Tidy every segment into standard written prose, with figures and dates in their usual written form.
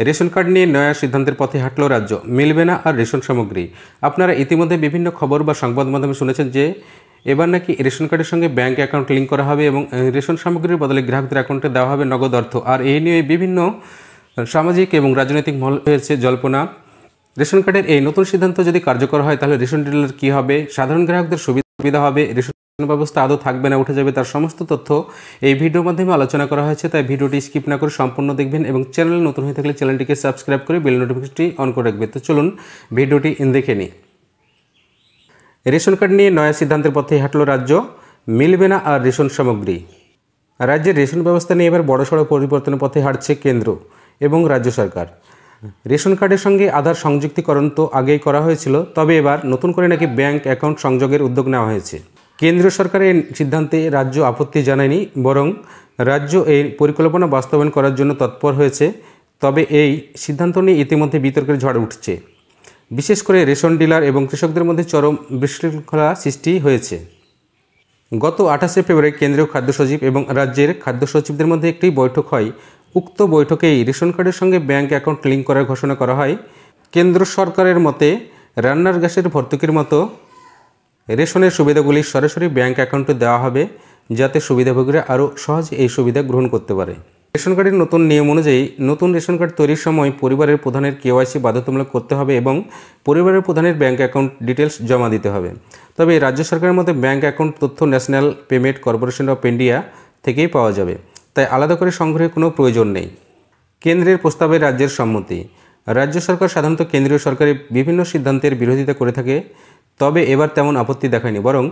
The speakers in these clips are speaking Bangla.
রেশন কার্ড নিয়ে নয়া সিদ্ধান্তের পথে হাঁটল রাজ্য, মিলবে না আর রেশন সামগ্রী। আপনারা ইতিমধ্যে বিভিন্ন খবর বা সংবাদ মাধ্যমে শুনেছেন যে এবার নাকি রেশন কার্ডের সঙ্গে ব্যাঙ্ক অ্যাকাউন্ট লিঙ্ক করা হবে এবং রেশন সামগ্রীর বদলে গ্রাহকদের অ্যাকাউন্টে দেওয়া হবে নগদ অর্থ। আর এই নিয়ে বিভিন্ন সামাজিক এবং রাজনৈতিক মহল হয়েছে জল্পনা। রেশন কার্ডের এই নতুন সিদ্ধান্ত যদি কার্যকর হয় তাহলে রেশন ডিলার কী হবে, সাধারণ গ্রাহকদের সুবিধা হবে, রেশন ব্যবস্থা আদৌ থাকবে না উঠে যাবে, তার সমস্ত তথ্য এই ভিডিওর মাধ্যমে আলোচনা করা হয়েছে। তাই ভিডিওটি স্কিপ না করে সম্পূর্ণ দেখবেন এবং চ্যানেল নতুন হয়ে থাকলে চ্যানেলটিকে সাবস্ক্রাইব করে বেল নোটিফিকেশনটি অন করে রাখবেন। তো চলুন ভিডিওটি দেখে নিই। রেশন কার্ড নিয়ে নয়া সিদ্ধান্তের পথে হাঁটল রাজ্য, মিলবে না আর রেশন সামগ্রী। রাজ্যের রেশন ব্যবস্থা নিয়ে এবার বড়সড় পরিবর্তনের পথে হাঁটছে কেন্দ্র এবং রাজ্য সরকার। রেশন কার্ডের সঙ্গে আধার সংযুক্তিকরণ তো আগেই করা হয়েছিল, তবে এবার নতুন করে নাকি ব্যাঙ্ক অ্যাকাউন্ট সংযোগের উদ্যোগ নেওয়া হয়েছে। কেন্দ্রীয় সরকারের সিদ্ধান্তে রাজ্য আপত্তি জানায়নি, বরং রাজ্য এই পরিকল্পনা বাস্তবায়ন করার জন্য তৎপর হয়েছে। তবে এই সিদ্ধান্ত নিয়ে ইতিমধ্যে বিতর্কের ঝড় উঠছে। বিশেষ করে রেশন ডিলার এবং কৃষকদের মধ্যে চরম বিশৃঙ্খলা সৃষ্টি হয়েছে। গত 28শে ফেব্রুয়ারি কেন্দ্রীয় খাদ্য সচিব এবং রাজ্যের খাদ্য সচিবদের মধ্যে একটি বৈঠক হয়। উক্ত বৈঠকেই রেশন কার্ডের সঙ্গে ব্যাঙ্ক অ্যাকাউন্ট লিঙ্ক করার ঘোষণা করা হয়। কেন্দ্র সরকারের মতে রান্নার গ্যাসের ভর্তুকির মতো রেশনের সুবিধাগুলি সরাসরি ব্যাঙ্ক অ্যাকাউন্টে দেওয়া হবে, যাতে সুবিধাভোগীরা আরও সহজে এই সুবিধা গ্রহণ করতে পারে। রেশন কার্ডের নতুন নিয়ম অনুযায়ী নতুন রেশন কার্ড তৈরির সময় পরিবারের প্রধানের KYC বাধ্যতামূলক করতে হবে এবং পরিবারের প্রধানের ব্যাঙ্ক অ্যাকাউন্ট ডিটেলস জমা দিতে হবে। তবে রাজ্য সরকারের মতে ব্যাঙ্ক অ্যাকাউন্ট তথ্য national payment corporation of India থেকেই পাওয়া যাবে, তাই আলাদা করে সংগ্রহের কোনো প্রয়োজন নেই। কেন্দ্রের প্রস্তাবে রাজ্যের সম্মতি। রাজ্য সরকার সাধারণত কেন্দ্রীয় সরকারের বিভিন্ন সিদ্ধান্তের বিরোধিতা করে থাকে, তবে এবার তেমন আপত্তি দেখায়নি, বরং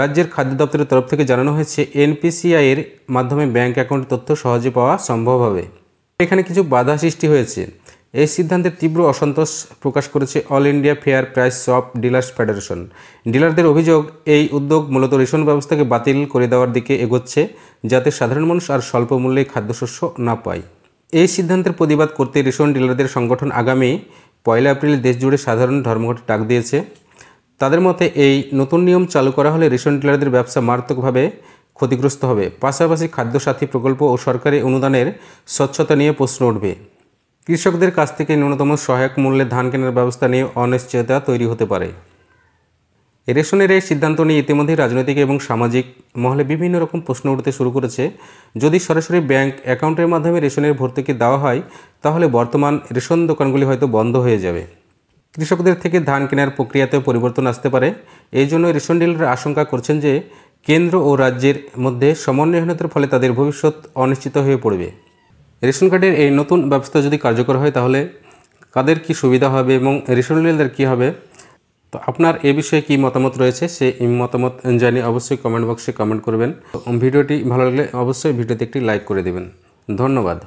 রাজ্যের খাদ্য দপ্তরের তরফ থেকে জানানো হয়েছে NPCI এর মাধ্যমে ব্যাঙ্ক অ্যাকাউন্ট তথ্য সহজে পাওয়া সম্ভব হবে। এখানে কিছু বাধা সৃষ্টি হয়েছে। এই সিদ্ধান্তের তীব্র অসন্তোষ প্রকাশ করেছে all India fair price shop dealers federation. ডিলারদের অভিযোগ, এই উদ্যোগ মূলত রেশন ব্যবস্থাকে বাতিল করে দেওয়ার দিকে এগোচ্ছে, যাতে সাধারণ মানুষ আর স্বল্প মূল্যে খাদ্যশস্য না পায়। এই সিদ্ধান্তের প্রতিবাদ করতে রেশন ডিলারদের সংগঠন আগামী 1 এপ্রিল দেশজুড়ে সাধারণ ধর্মঘট ডাক দিয়েছে। তাদের মতে এই নতুন নিয়ম চালু করা হলে রেশন ডিলারদের ব্যবসা মারাত্মকভাবে ক্ষতিগ্রস্ত হবে। পাশাপাশি খাদ্য সাথী প্রকল্প ও সরকারি অনুদানের স্বচ্ছতা নিয়ে প্রশ্ন উঠবে। কৃষকদের কাছ থেকে ন্যূনতম সহায়ক মূল্যে ধান কেনার ব্যবস্থা নিয়ে অনিশ্চয়তা তৈরি হতে পারে। রেশনের এই সিদ্ধান্ত নিয়ে ইতিমধ্যেই রাজনৈতিক এবং সামাজিক মহলে বিভিন্ন রকম প্রশ্ন উঠতে শুরু করেছে। যদি সরাসরি ব্যাঙ্ক অ্যাকাউন্টের মাধ্যমে রেশনের ভর্তুকি দেওয়া হয় তাহলে বর্তমান রেশন দোকানগুলি হয়তো বন্ধ হয়ে যাবে। কৃষকদের থেকে ধান কেনার প্রক্রিয়াতেও পরিবর্তন আসতে পারে। এই জন্য রেশন ডিলাররা আশঙ্কা করছেন যে কেন্দ্র ও রাজ্যের মধ্যে সমন্বয়হীনতার ফলে তাদের ভবিষ্যৎ অনিশ্চিত হয়ে পড়বে। রেশন কার্ডের এই নতুন ব্যবস্থা যদি কার্যকর হয় তাহলে কাদের কি সুবিধা হবে এবং রেশন ডিলারদের কী হবে, তো আপনার এ বিষয়ে কী মতামত রয়েছে সেই মতামত জানিয়ে অবশ্যই কমেন্ট বক্সে কমেন্ট করবেন। ভিডিওটি ভালো লাগলে অবশ্যই ভিডিওতে একটি লাইক করে দেবেন। ধন্যবাদ।